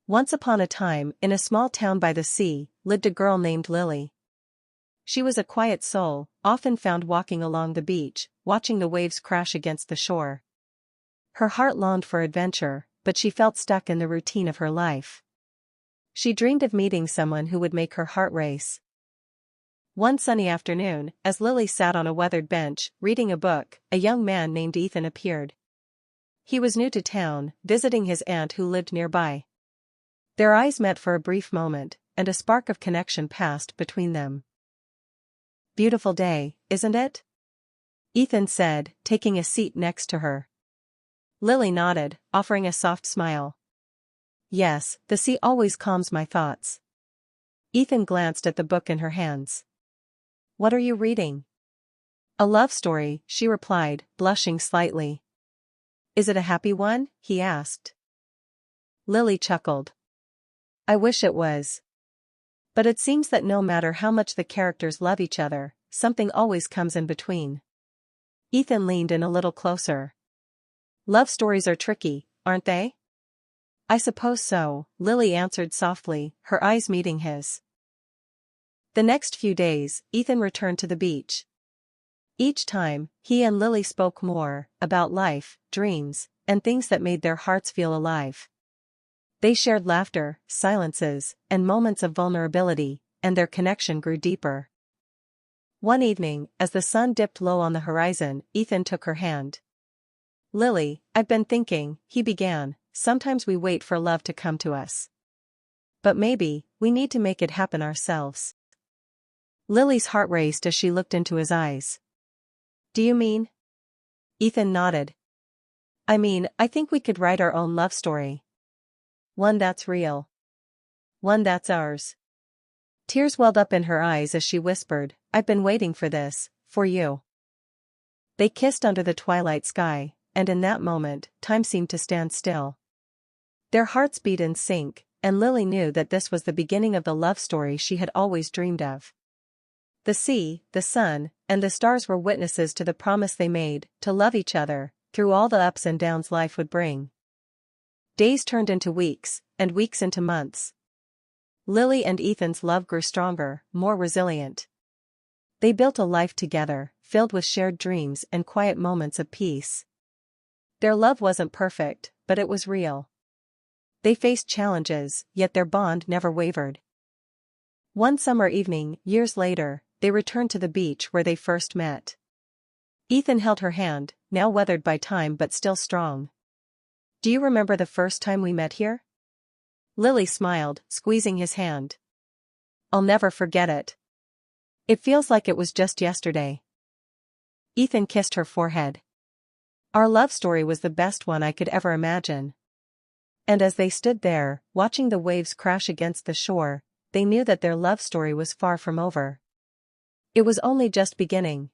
Once upon a time, in a small town by the sea, lived a girl named Lily. She was a quiet soul, often found walking along the beach, watching the waves crash against the shore. Her heart longed for adventure, but she felt stuck in the routine of her life. She dreamed of meeting someone who would make her heart race. One sunny afternoon, as Lily sat on a weathered bench, reading a book, a young man named Ethan appeared. He was new to town, visiting his aunt who lived nearby. Their eyes met for a brief moment, and a spark of connection passed between them. "Beautiful day, isn't it?" Ethan said, taking a seat next to her. Lily nodded, offering a soft smile. "Yes, the sea always calms my thoughts." Ethan glanced at the book in her hands. "What are you reading?" "A love story," she replied, blushing slightly. "Is it a happy one?" he asked. Lily chuckled. "I wish it was. But it seems that no matter how much the characters love each other, something always comes in between." Ethan leaned in a little closer. "Love stories are tricky, aren't they?" "I suppose so," Lily answered softly, her eyes meeting his. The next few days, Ethan returned to the beach. Each time, he and Lily spoke more about life, dreams, and things that made their hearts feel alive. They shared laughter, silences, and moments of vulnerability, and their connection grew deeper. One evening, as the sun dipped low on the horizon, Ethan took her hand. "Lily, I've been thinking," he began, "sometimes we wait for love to come to us. But maybe, we need to make it happen ourselves." Lily's heart raced as she looked into his eyes. "Do you mean?" Ethan nodded. "I mean, I think we could write our own love story. One that's real. One that's ours." Tears welled up in her eyes as she whispered, "I've been waiting for this, for you." They kissed under the twilight sky, and in that moment, time seemed to stand still. Their hearts beat in sync, and Lily knew that this was the beginning of the love story she had always dreamed of. The sea, the sun, and the stars were witnesses to the promise they made, to love each other, through all the ups and downs life would bring. Days turned into weeks, and weeks into months. Lily and Ethan's love grew stronger, more resilient. They built a life together, filled with shared dreams and quiet moments of peace. Their love wasn't perfect, but it was real. They faced challenges, yet their bond never wavered. One summer evening, years later, they returned to the beach where they first met. Ethan held her hand, now weathered by time but still strong. "Do you remember the first time we met here?" Lily smiled, squeezing his hand. "I'll never forget it. It feels like it was just yesterday." Ethan kissed her forehead. "Our love story was the best one I could ever imagine." And as they stood there, watching the waves crash against the shore, they knew that their love story was far from over. It was only just beginning.